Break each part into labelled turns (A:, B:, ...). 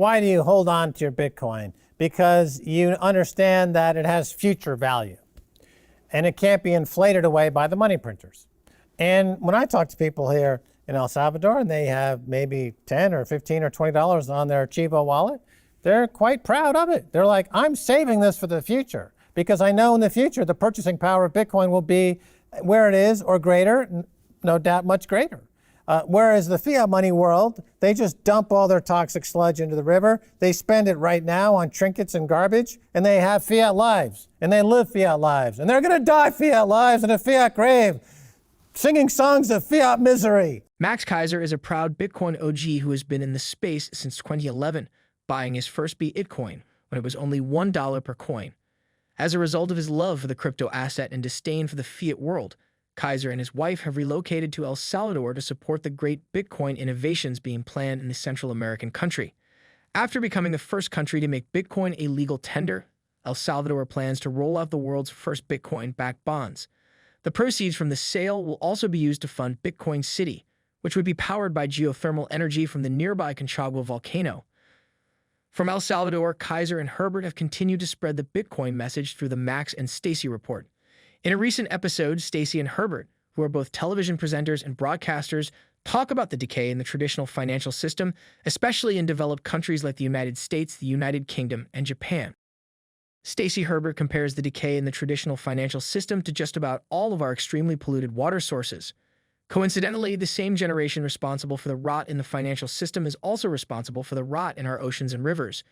A: why do you hold on to your Bitcoin? Because you understand that it has future value and it can't be inflated away by the money printers. And when I talk to people here in El Salvador and they have maybe 10 or 15 or $20 on their Chivo wallet, they're quite proud of it. They're like, I'm saving this for the future because I know in the future the purchasing power of Bitcoin will be where it is or greater, no doubt much greater. Whereas the fiat money world, they just dump all their toxic sludge into the river. They spend it right now on trinkets and garbage, and they have fiat lives, and they live fiat lives, and they're going to die fiat lives in a fiat grave, singing songs of fiat misery.
B: Max Keiser is a proud Bitcoin OG who has been in the space since 2011, buying his first Bitcoin when it was only $1 per coin. As a result of his love for the crypto asset and disdain for the fiat world, Keiser and his wife have relocated to El Salvador to support the great Bitcoin innovations being planned in the Central American country. After becoming the first country to make Bitcoin a legal tender, El Salvador plans to roll out the world's first Bitcoin-backed bonds. The proceeds from the sale will also be used to fund Bitcoin City, which would be powered by geothermal energy from the nearby Conchagua volcano. From El Salvador, Keiser and Herbert have continued to spread the Bitcoin message through the Max and Stacy report. In a recent episode, Stacy and Herbert, who are both television presenters and broadcasters, talk about the decay in the traditional financial system, especially in developed countries like the United States, the United Kingdom, and Japan. Stacy Herbert compares the decay in the traditional financial system to just about all of our extremely polluted water sources. Coincidentally, the same generation responsible for the rot in the financial system is also responsible for the rot in our oceans and rivers.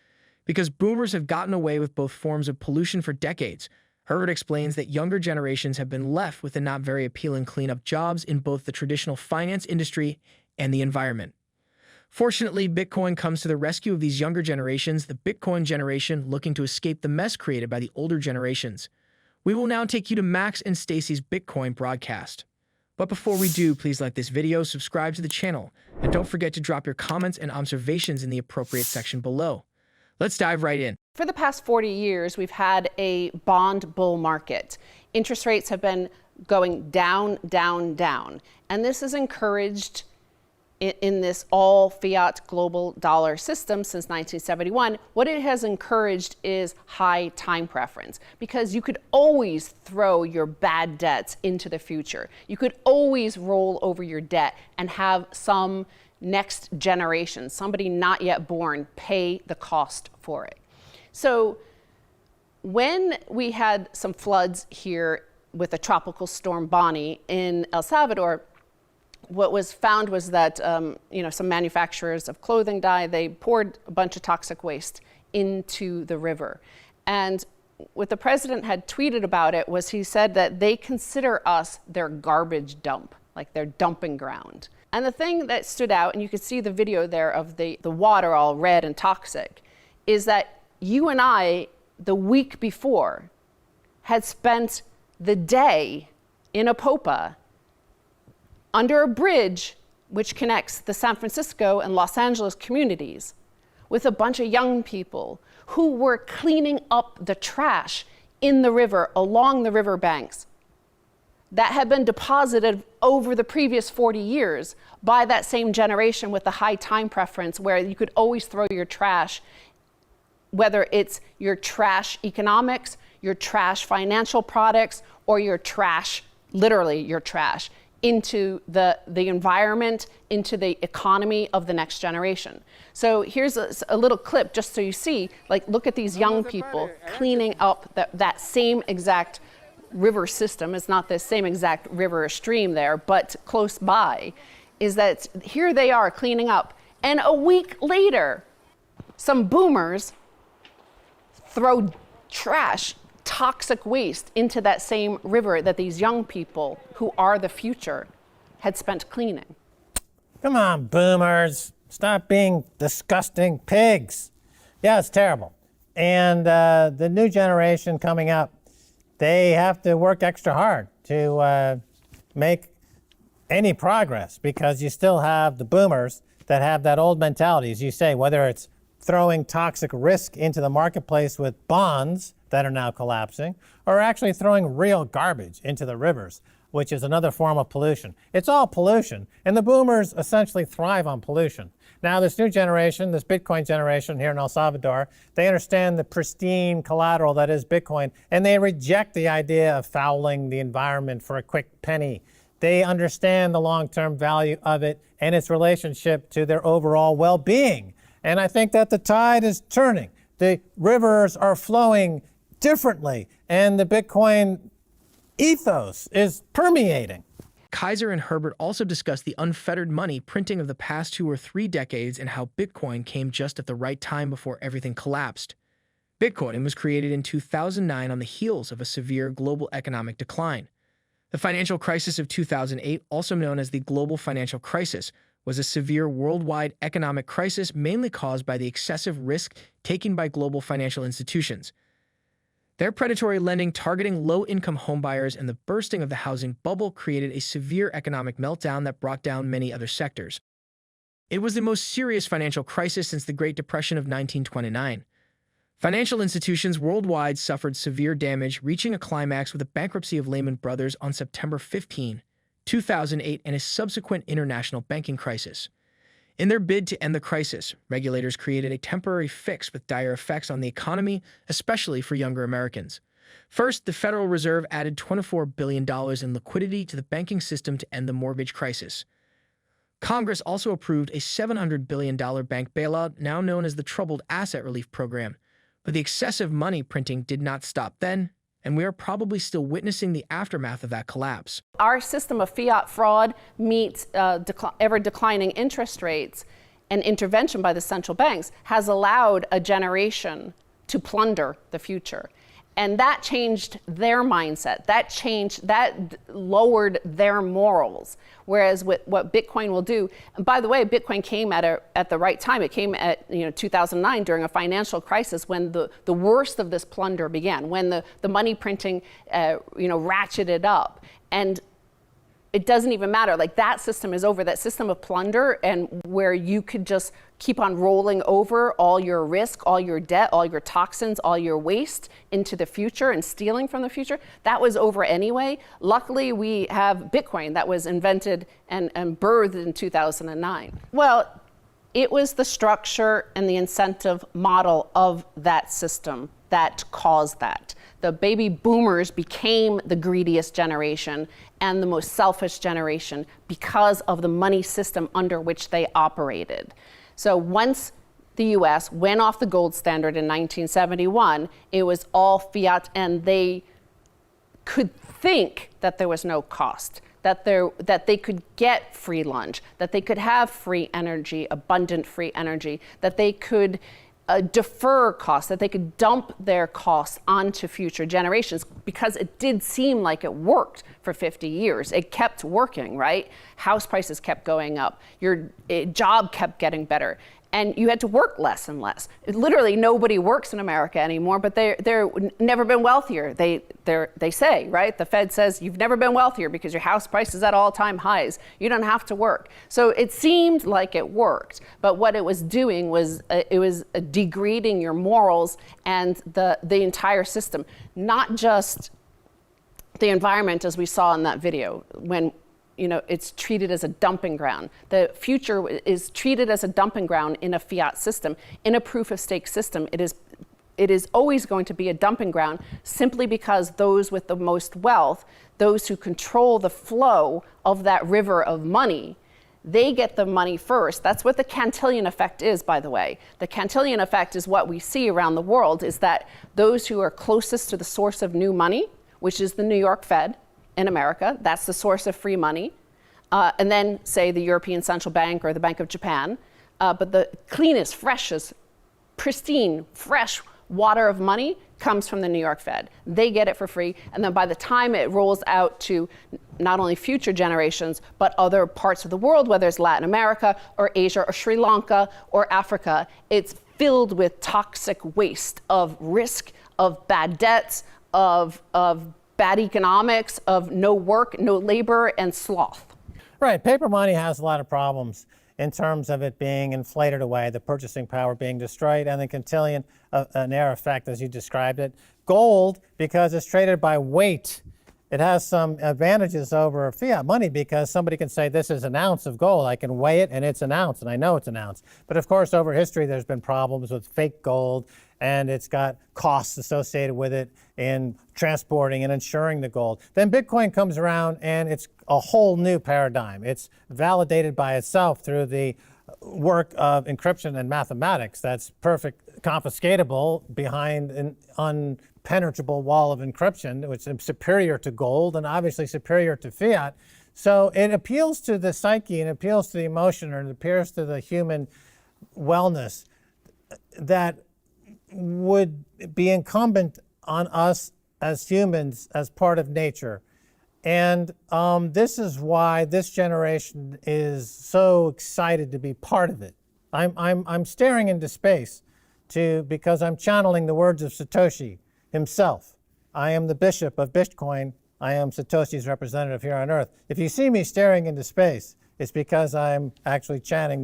B: Because boomers have gotten away with both forms of pollution for decades, Herbert explains that younger generations have been left with the not very appealing cleanup jobs in both the traditional finance industry and the environment. Fortunately, Bitcoin comes to the rescue of these younger generations, the Bitcoin generation looking to escape the mess created by the older generations. We will now take you to Max and Stacy's Bitcoin broadcast. But before we do, please like this video, subscribe to the channel, and don't forget to drop your comments and observations in the appropriate section below. Let's dive right in.
C: For the past 40 years, we've had a bond bull market. Interest rates have been going down, down, down. And this has encouraged, in this all fiat global dollar system since 1971, what it has encouraged is high time preference, because you could always throw your bad debts into the future. You could always roll over your debt and have some next generation, somebody not yet born, pay the cost for it. So when we had some floods here with a tropical storm Bonnie in El Salvador, what was found was that some manufacturers of clothing dye, they poured a bunch of toxic waste into the river. And what the president had tweeted about it was he said that they consider us their garbage dump, like their dumping ground. And the thing that stood out, and you could see the video there of the water all red and toxic, is that you and I, the week before, had spent the day in Apopa under a bridge which connects the San Francisco and Los Angeles communities with a bunch of young people who were cleaning up the trash in the river, along the riverbanks, that had been deposited over the previous 40 years by that same generation with the high time preference, where you could always throw your trash, whether it's your trash economics, your trash financial products, or your trash, literally your trash, into the environment, into the economy of the next generation. So here's a little clip just so you see, like, look at these young people cleaning up that same exact river system. It's not the same exact river or stream there, but close by, is that here they are cleaning up. And a week later, some boomers throw trash, toxic waste into that same river that these young people, who are the future, had spent cleaning.
A: Come on, boomers. Stop being disgusting pigs. Yeah, it's terrible. And the new generation coming up, they have to work extra hard to make any progress, because you still have the boomers that have that old mentality, as you say, whether it's throwing toxic risk into the marketplace with bonds that are now collapsing, or actually throwing real garbage into the rivers. which is another form of pollution. It's all pollution, and the boomers essentially thrive on pollution. Now, this new generation, this Bitcoin generation here in El Salvador, they understand the pristine collateral that is Bitcoin, and they reject the idea of fouling the environment for a quick penny. They understand the long-term value of it and its relationship to their overall well-being. And I think that the tide is turning. The rivers are flowing differently, and the Bitcoin ethos is permeating.
B: Keiser and Herbert also discussed the unfettered money printing of the past 2 or 3 decades and how Bitcoin came just at the right time before everything collapsed. Bitcoin was created in 2009 on the heels of a severe global economic decline. The financial crisis of 2008, also known as the global financial crisis, was a severe worldwide economic crisis mainly caused by the excessive risk taken by global financial institutions. Their predatory lending targeting low-income homebuyers and the bursting of the housing bubble created a severe economic meltdown that brought down many other sectors. It was the most serious financial crisis since the Great Depression of 1929. Financial institutions worldwide suffered severe damage, reaching a climax with the bankruptcy of Lehman Brothers on September 15, 2008, and a subsequent international banking crisis. In their bid to end the crisis, regulators created a temporary fix with dire effects on the economy, especially for younger Americans. First, the Federal Reserve added $24 billion in liquidity to the banking system to end the mortgage crisis. Congress also approved a $700 billion bank bailout, now known as the Troubled Asset Relief Program. But the excessive money printing did not stop then, and we are probably still witnessing the aftermath of that collapse.
C: Our system of fiat fraud meets ever declining interest rates and intervention by the central banks has allowed a generation to plunder the future. And that changed their mindset. That lowered their morals. Whereas with what Bitcoin will do, and by the way, Bitcoin came at the right time. It came at 2009 during a financial crisis when the worst of this plunder began, when the money printing ratcheted up. And it doesn't even matter. Like, that system is over. That system of plunder, and where you could just keep on rolling over all your risk, all your debt, all your toxins, all your waste into the future and stealing from the future, that was over anyway. Luckily, we have Bitcoin that was invented and birthed in 2009. Well, it was the structure and the incentive model of that system that caused that. The baby boomers became the greediest generation and the most selfish generation because of the money system under which they operated. So once the US went off the gold standard in 1971, it was all fiat, and they could think that there was no cost, that they could get free lunch, that they could have free energy, abundant free energy, that they could defer costs, that they could dump their costs onto future generations, because it did seem like it worked for 50 years. It kept working, right? House prices kept going up. Your job kept getting better. And you had to work less and less. Literally, nobody works in America anymore, but they're never been wealthier. They say, right? The Fed says you've never been wealthier because your house price is at all-time highs. You don't have to work. So it seemed like it worked, but what it was doing was it was degrading your morals and the entire system, not just the environment, as we saw in that video, when it's treated as a dumping ground. The future is treated as a dumping ground in a fiat system. In a proof of stake system, it is always going to be a dumping ground, simply because those with the most wealth, those who control the flow of that river of money, they get the money first. That's what the Cantillon effect is, by the way. The Cantillon effect is what we see around the world, is that those who are closest to the source of new money, which is the New York Fed, in America, that's the source of free money, and then say the European Central Bank or the Bank of Japan, but the cleanest, freshest, pristine, fresh water of money comes from the New York Fed. They get it for free, and then by the time it rolls out to not only future generations, but other parts of the world, whether it's Latin America or Asia or Sri Lanka or Africa, it's filled with toxic waste of risk, of bad debts, of bad economics, of no work, no labor, and sloth.
A: Right. Paper money has a lot of problems in terms of it being inflated away, the purchasing power being destroyed, and the Cantillon an air effect, as you described it. Gold, because it's traded by weight, it has some advantages over fiat money because somebody can say this is an ounce of gold. I can weigh it and it's an ounce and I know it's an ounce. But of course, over history, there's been problems with fake gold and it's got costs associated with it in transporting and insuring the gold. Then Bitcoin comes around and it's a whole new paradigm. It's validated by itself through the work of encryption and mathematics that's perfect, confiscatable behind an unpenetrable wall of encryption, which is superior to gold and obviously superior to fiat. So it appeals to the psyche and appeals to the emotion, or it appeals to the human wellness that would be incumbent on us as humans, as part of nature. And this is why this generation is so excited to be part of it. I'm staring into space because I'm channeling the words of Satoshi himself. I am the bishop of Bitcoin. I am Satoshi's representative here on Earth. If you see me staring into space, it's because I'm actually chanting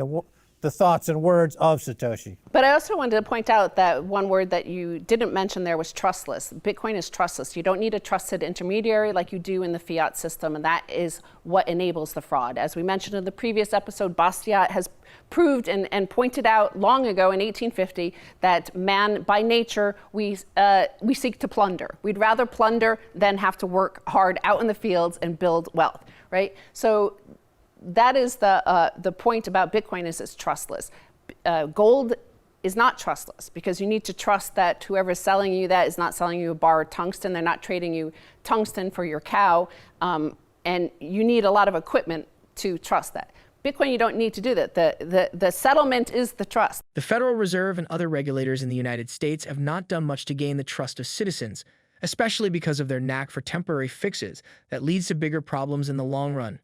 A: the thoughts and words of Satoshi.
C: But I also wanted to point out that one word that you didn't mention there was trustless. Bitcoin is trustless. You don't need a trusted intermediary like you do in the fiat system, and that is what enables the fraud. As we mentioned in the previous episode, Bastiat has proved and pointed out long ago in 1850 that man, by nature, we seek to plunder. We'd rather plunder than have to work hard out in the fields and build wealth, right? So that is the point about Bitcoin, is it's trustless. Gold is not trustless because you need to trust that whoever's selling you that is not selling you a bar of tungsten. They're not trading you tungsten for your cow. And you need a lot of equipment to trust that. Bitcoin, you don't need to do that. The settlement is the trust.
B: The Federal Reserve and other regulators in the United States have not done much to gain the trust of citizens, especially because of their knack for temporary fixes that leads to bigger problems in the long run.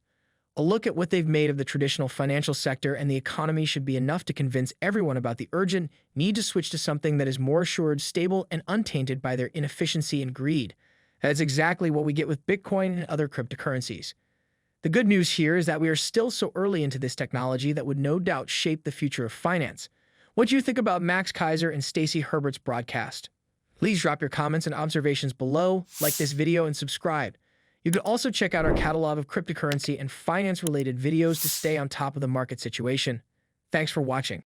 B: A look at what they've made of the traditional financial sector and the economy should be enough to convince everyone about the urgent need to switch to something that is more assured, stable, and untainted by their inefficiency and greed. That's exactly what we get with Bitcoin and other cryptocurrencies. The good news here is that we are still so early into this technology that would no doubt shape the future of finance. What do you think about Max Keiser and Stacy Herbert's broadcast? Please drop your comments and observations below, like this video, and subscribe. You can also check out our catalog of cryptocurrency and finance-related videos to stay on top of the market situation. Thanks for watching.